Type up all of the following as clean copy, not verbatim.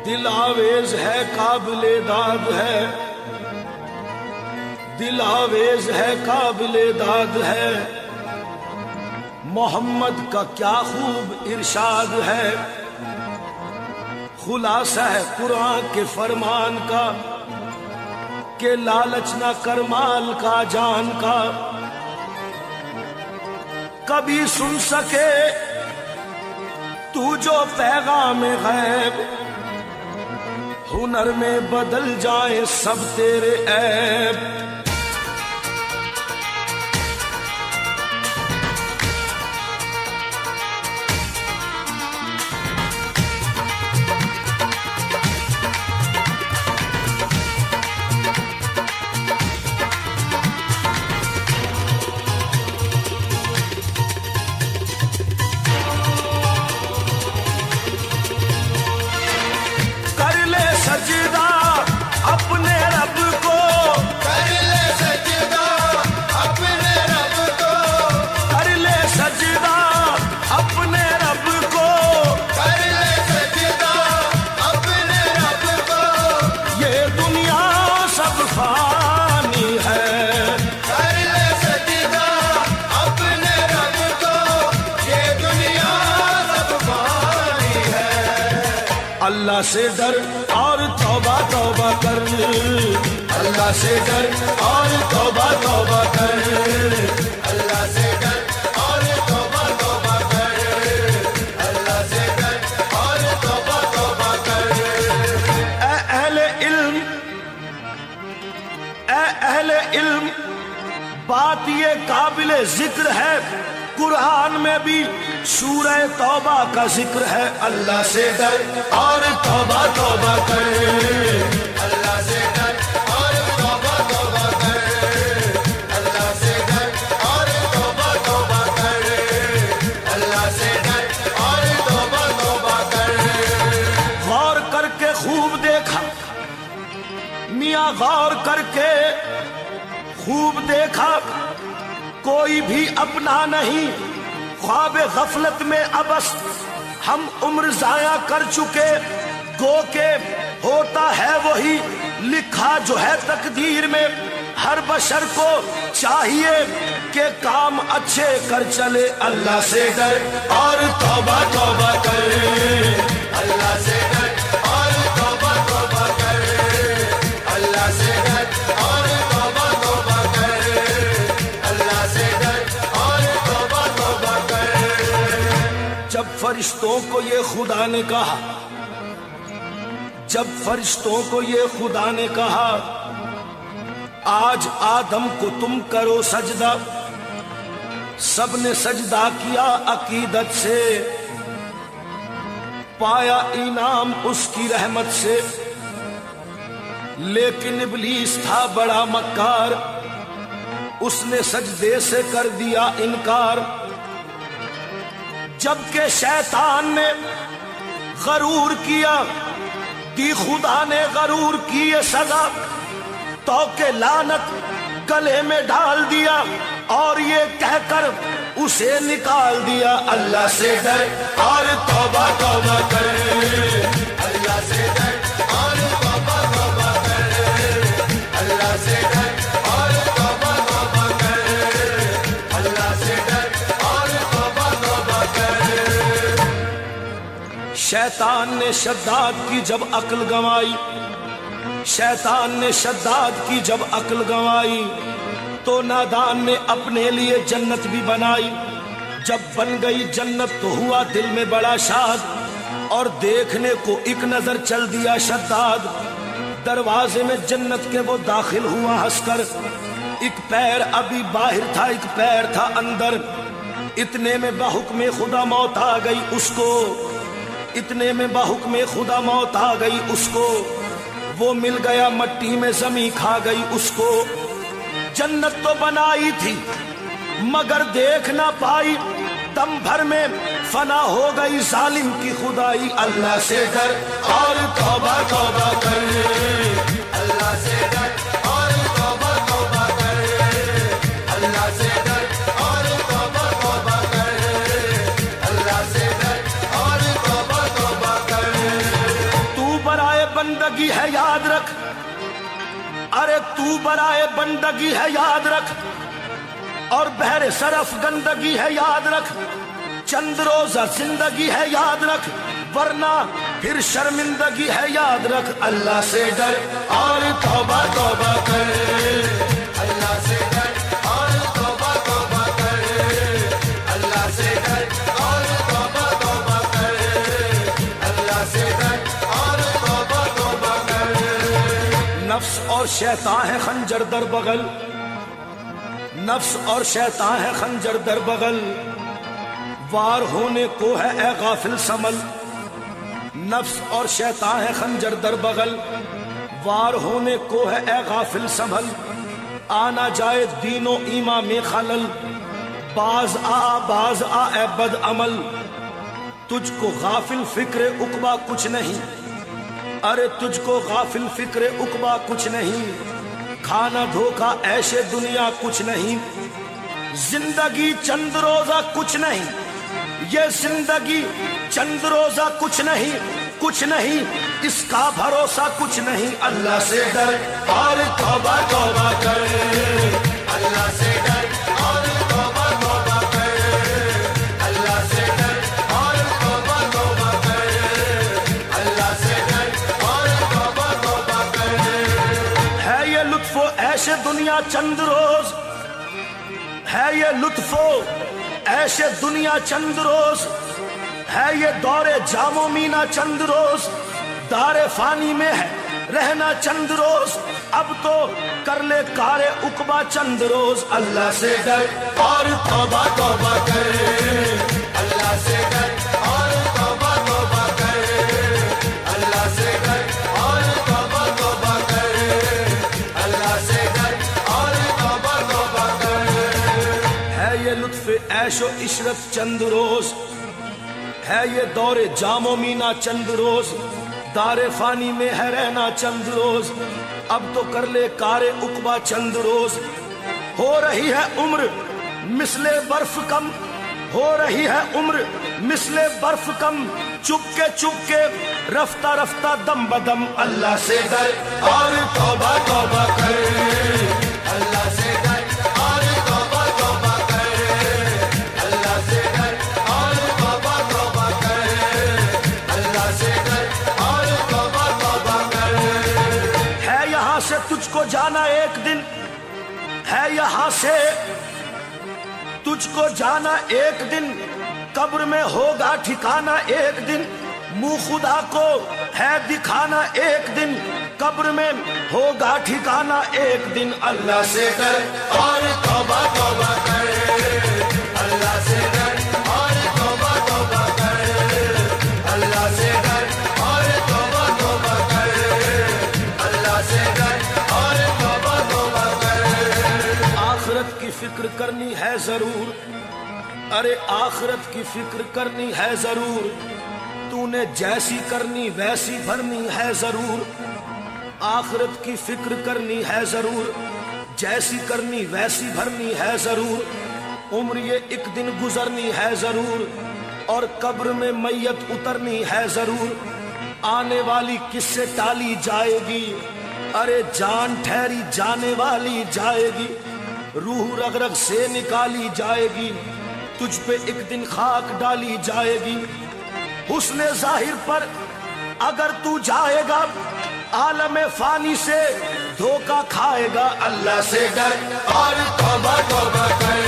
دل آویز ہے قابل داد ہے، دل آویز ہے قابل داد ہے، محمد کا کیا خوب ارشاد ہے، خلاصہ ہے قرآن کے فرمان کا کہ لالچ نہ کر مال کا جان کا، کبھی سن سکے تو جو پیغام غیب، ہنر میں بدل جائیں سب تیرے عیب، اللہ سے ڈر اور توبہ توبہ کر، اللہ سے ڈر اور توبہ توبہ کر، اللہ سے ڈر اور توبہ توبہ کر، اللہ سے ڈر اور توبہ توبہ کر۔ اے اہل علم، اے اہل علم، بات یہ قابل ذکر ہے، قرآن میں بھی سورہ توبہ کا ذکر ہے، اللہ سے ڈر اور توبہ توبہ کر، اللہ سے ڈر اور توبہ توبہ کر، اللہ سے ڈر اور توبہ توبہ کر، اللہ سے ڈر اور توبہ توبہ کر۔ غور کر کے خوب دیکھا میاں، غور کر کے خوب دیکھا، کوئی بھی اپنا نہیں، خواب غفلت میں ابس ہم عمر ضائع کر چکے، گو کہ ہوتا ہے وہی لکھا جو ہے تقدیر میں، ہر بشر کو چاہیے کہ کام اچھے کر چلے، اللہ سے ڈر اور توبہ توبہ کر، اللہ سے ڈر اور توبہ توبہ کر، اللہ سے ڈر اور توبہ توبہ کر، اللہ سے ڈر اور توبہ توبہ کر۔ جب فرشتوں کو یہ خدا نے کہا، جب فرشتوں کو یہ خدا نے کہا آج آدم کو تم کرو سجدہ، سب نے سجدہ کیا عقیدت سے، پایا انعام اس کی رحمت سے، لیکن ابلیس تھا بڑا مکار، اس نے سجدے سے کر دیا انکار، جبکہ شیطان نے غرور کیا، دی خدا نے غرور کی یہ سزا، تو کہ لعنت گلے میں ڈال دیا اور یہ کہہ کر اسے نکال دیا، اللہ سے ڈر اور توبہ توبہ کر، اللہ سے ڈر اور توبہ توبہ کر، اللہ سے ڈر اور توبہ توبہ کر، اللہ سے ڈر اور توبہ توبہ کر۔ شیطان نے شداد کی جب عقل گنوائی، شیطان نے شداد کی جب عقل گنوائی، تو نادان نے اپنے لیے جنت بھی بنائی، جب بن گئی جنت تو ہوا دل میں بڑا شاد، اور دیکھنے کو ایک نظر چل دیا شداد، دروازے میں جنت کے وہ داخل ہوا ہنس کر، ایک پیر ابھی باہر تھا ایک پیر تھا اندر، اتنے میں بحکم خدا موت آ گئی اس کو، اتنے میں بحکم خدا موت آ گئی اس کو، وہ مل گیا مٹی میں زمین کھا گئی اس کو، جنت تو بنائی تھی مگر دیکھ نہ پائی، دم بھر میں فنا ہو گئی ظالم کی خدائی، اللہ سے ڈر اور توبہ توبہ کر، اللہ سے ڈر اور توبہ توبہ کر، اللہ سے ڈر اور توبہ توبہ کر، اللہ سے ڈر اور توبہ توبہ کر۔ تو برا تو برائے بندگی ہے یاد رکھ، اور بہر صرف گندگی ہے یاد رکھ، چند روزہ زندگی ہے یاد رکھ، ورنہ پھر شرمندگی ہے یاد رکھ۔ اللہ سے ڈر اور توبہ توبہ کر، اللہ سے ڈر اور توبہ توبہ کر، اللہ سے ڈر اور توبہ توبہ کر، اللہ سے ڈر اور توبہ توبہ کر۔ نفس اور شیطان ہے خنجر در بغل، نفس اور شیطان ہے خنجر در بغل، وار ہونے کو ہے اے غافل سنبھل۔ نفس اور شیطان ہے خنجر در بغل، وار ہونے کو ہے اے غافل سنبھل، آنا جائے دین و ایمان میں خلل، باز آ اے بد عمل، تجھ کو غافل فکر عقبہ کچھ نہیں، ارے تجھ کو غافل فکر عقبہ کچھ نہیں، کھانا دھوکا ایشے دنیا کچھ نہیں، زندگی چند روزہ کچھ نہیں، یہ زندگی چند روزہ کچھ نہیں، کچھ نہیں اس کا بھروسہ کچھ نہیں۔ اللہ سے ڈر اور توبہ توبہ کر، اللہ سے ڈر اور توبہ توبہ کر، اللہ سے ڈر اور توبہ توبہ کر، اللہ سے ڈر اور توبہ توبہ کر۔ ہے یہ لطف و عیش دنیا چند روز، ہے یہ لطف و عیش دنیا چند روز، ہے یہ دور جام و مینا چند روز، دار فانی میں ہے رہنا چند روز، اب تو کر لے کار عقبہ چند روز۔ اللہ سے ڈر اور توبہ توبہ کر، اللہ سے ڈر اور توبہ توبہ کر، اللہ سے ڈر اور توبہ توبہ کر، اللہ سے ڈر اور توبہ توبہ کر۔ ہے یہ لطف عیش و عشرت چند روز، ہے یہ دور جام و مینا چند روز، دار فانی میں ہے رہنا چند روز، اب تو کر لے کار عقبہ چند روز۔ ہو رہی ہے عمر مثل برف کم، ہو رہی ہے عمر مثل برف کم، چپ کے رفتہ رفتہ دم بدم۔ اللہ سے ڈر اور توبہ توبہ کر، اللہ سے ڈر اور توبہ توبہ کر، اللہ سے ڈر اور توبہ توبہ کر، اللہ سے ڈر اور توبہ توبہ کر۔ ہے یہاں سے تجھ کو جانا ایک دن، ہے یہاں سے تجھ کو جانا ایک دن، قبر میں ہوگا ٹھکانا ایک دن، منہ خدا کو ہے دکھانا ایک دن، قبر میں ہوگا ٹھکانا ایک دن۔ اللہ سے ڈر اور توبہ توبہ کر، اللہ سے ڈر اور توبہ توبہ کر، اللہ سے ڈر اور توبہ توبہ کر، اللہ سے ڈر اور توبہ توبہ کر۔ آخرت کی فکر کرنی ہے ضرور، ارے آخرت کی فکر کرنی ہے ضرور، تو نے جیسی کرنی ویسی بھرنی ہے ضرور۔ آخرت کی فکر کرنی ہے ضرور، جیسی کرنی ویسی بھرنی ہے ضرور، عمر یہ ایک دن گزرنی ہے ضرور، اور قبر میں میت اترنی ہے ضرور۔ آنے والی کس سے ٹالی جائے گی، ارے جان ٹھہری جانے والی جائے گی، روح رگ رگ سے نکالی جائے گی، تجھ پہ ایک دن خاک ڈالی جائے گی۔ حسن ظاہر پر اگر تو جائے گا، عالم فانی سے دھوکا کھائے گا۔ اللہ سے ڈر اور توبہ توبہ کر،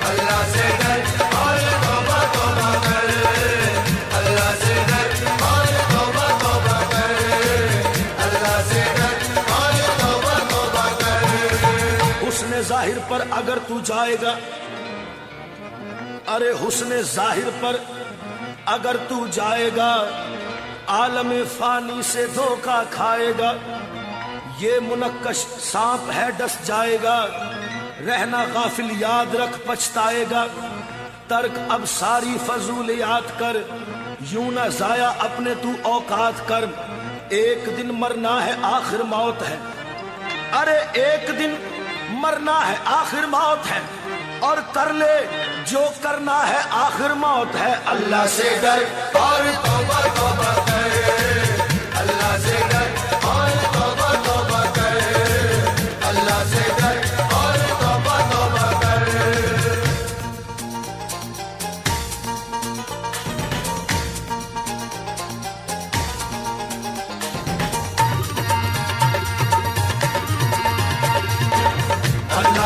اللہ سے ڈر اور توبہ توبہ کر، اللہ سے ڈر اور توبہ توبہ کر، اللہ سے ڈر اور توبہ توبہ کر۔ حسن ظاہر پر اگر تو جائے گا، ارے حسن ظاہر پر اگر تو جائے گا، عالم فانی سے دھوکا کھائے گا، یہ منقش سانپ ہے ڈس جائے گا، رہنا غافل یاد رکھ پچھتائے گا، ترک اب ساری فضولیات کر، یوں نہ ضائع اپنے تو اوقات کر، ایک دن مرنا ہے آخر موت ہے، ارے ایک دن مرنا ہے آخر موت ہے، اور کر لے جو کرنا ہے آخر موت ہے۔ اللہ سے ڈر اور توبہ توبہ کر، اللہ سے ڈر اور توبہ توبہ کر،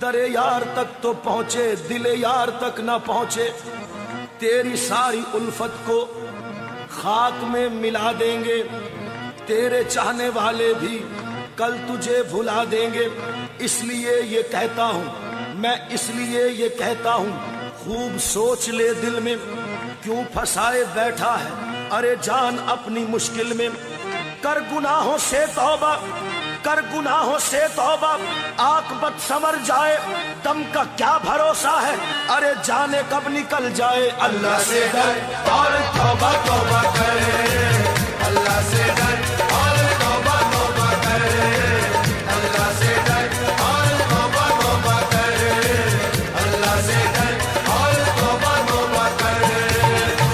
در یار تک تو پہنچے دل یار تک نہ پہنچے، تیری ساری الفت کو خاک میں ملا دیں گے، تیرے چاہنے والے بھی کل تجھے بھلا دیں گے۔ اس لیے یہ کہتا ہوں میں، اس لیے یہ کہتا ہوں، خوب سوچ لے دل میں، کیوں پھنسائے بیٹھا ہے ارے جان اپنی مشکل میں۔ کر گناہوں سے توبہ، کر گناہوں سے توبہ، عاقبت سنور جائے، دم کا کیا بھروسہ ہے ارے جانے کب نکل جائے۔ اللہ سے ڈر اور توبہ توبہ کرے، اللہ سے ڈر اور توبہ توبہ کرے، اللہ سے ڈر اور توبہ توبہ کرے، اللہ سے ڈر اور توبہ توبہ کرے۔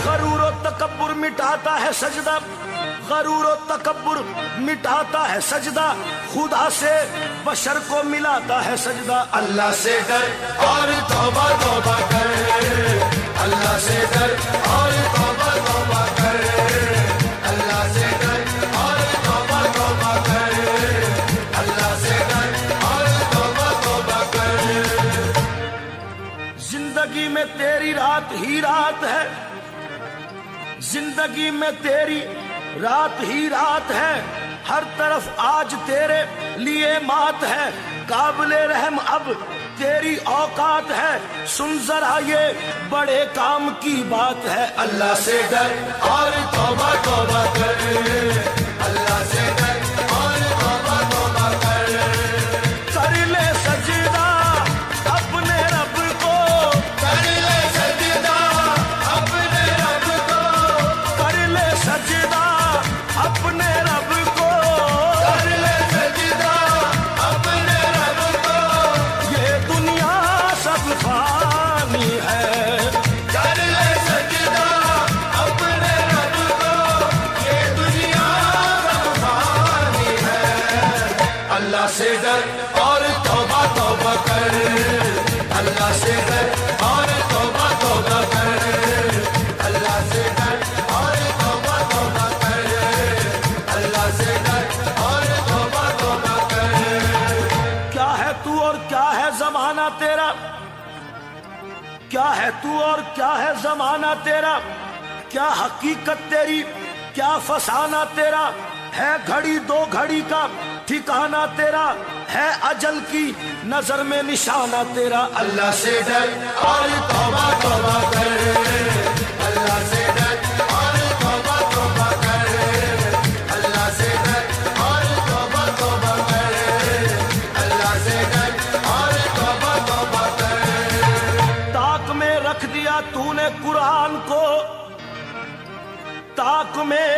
غرور و تکبر مٹاتا ہے سجدہ، غرور و تکبر مٹاتا ہے سجدہ، خدا سے بشر کو ملاتا ہے سجدہ۔ اللہ سے ڈر اور توبہ توبہ کرے، اللہ سے ڈر اور توبہ توبہ کرے، اللہ سے ڈر اور توبہ توبہ کرے، اللہ سے ڈر اور توبہ توبہ کرے۔ زندگی میں تیری رات ہی رات ہے، زندگی میں تیری رات ہی رات ہے، ہر طرف آج تیرے لیے مات ہے، قابل رحم اب تیری اوقات ہے، سن ذرا یہ بڑے کام کی بات ہے۔ اللہ سے ڈر اور توبہ توبہ کرے، اللہ سے ڈر اور توبہ توبہ کرے، کر لے سجدہ اپنے رب کو، کر لے سجدہ اپنے رب کو، کر لے سجدہ اپنے رب کو، کر لے سجدہ اپنے رب کو، یہ دنیا سب فانی ہے، کر لے سجدہ اپنے رب کو، یہ دنیا سب فانی ہے۔ اللہ سے ڈر اور توبہ توبہ کر، اللہ سے ڈر اور توبہ توبہ کر، اللہ سے ڈر اور توبہ توبہ کر، اللہ سے ڈر اور توبہ توبہ کر۔ کیا ہے تو اور کیا ہے زمانہ تیرا، کیا ہے تو اور کیا ہے زمانہ تیرا، کیا حقیقت تیری کیا فسانہ تیرا، ہے گھڑی دو گھڑی کا ٹھکانہ تیرا، ہے اجل کی نظر میں نشانہ تیرا۔ اللہ سے ڈر اور توبہ توبہ کر، اللہ سے ڈر اور توبہ توبہ کر، اللہ سے ڈر اور توبہ توبہ کر، اللہ سے ڈر اور توبہ توبہ کر۔ تاک میں رکھ دیا تو نے قرآن کو، تاک میں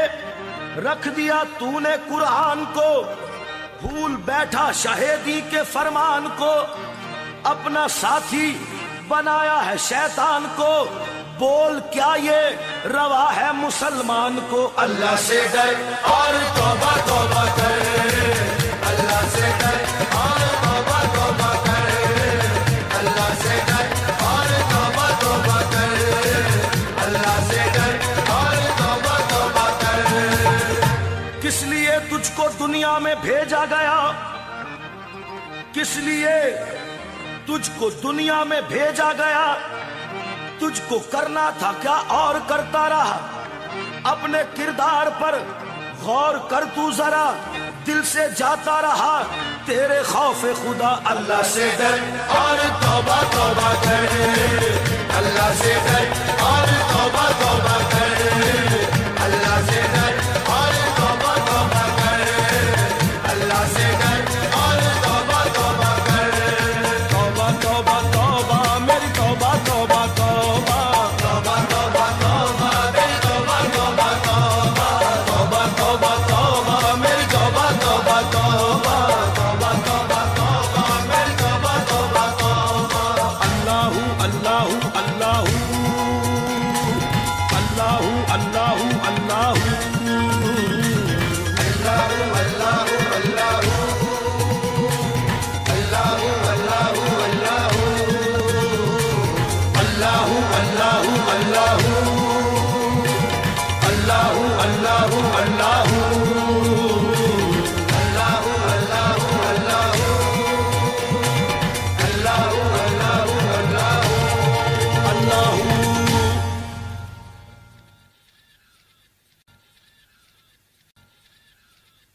رکھ دیا تو نے قرآن کو، بھول بیٹھا شہیدی کے فرمان کو، اپنا ساتھی بنایا ہے شیطان کو، بول کیا یہ روا ہے مسلمان کو۔ اللہ سے ڈر اور توبہ توبہ کر، اللہ سے ڈر اور توبہ توبہ کر، اللہ سے ڈر اور توبہ توبہ کر، اللہ سے ڈر اور توبہ توبہ کر۔ کس لیے تجھ کو دنیا میں بھیجا گیا، کس لیے تجھ کو دنیا میں بھیجا گیا، تجھ کو کرنا تھا کیا اور کرتا رہا، اپنے کردار پر غور کر تو ذرا، دل سے جاتا رہا تیرے خوف خدا۔ اللہ سے ڈر اور توبہ توبہ کر، اللہ سے ڈر اور توبہ توبہ کر، اللہ سے ڈر اور توبہ توبہ کر، اللہ سے ڈر اور توبہ توبہ کر۔ توبہ توبہ توبہ میری توبہ توبہ توبہ، توبہ توبہ توبہ میری توبہ توبہ توبہ، توبہ توبہ توبہ میری توبہ توبہ توبہ، توبہ توبہ توبہ میری توبہ توبہ توبہ۔ اللہ اللہ اللہ اللہ اللہ اللہ اللہ اللہ اللہ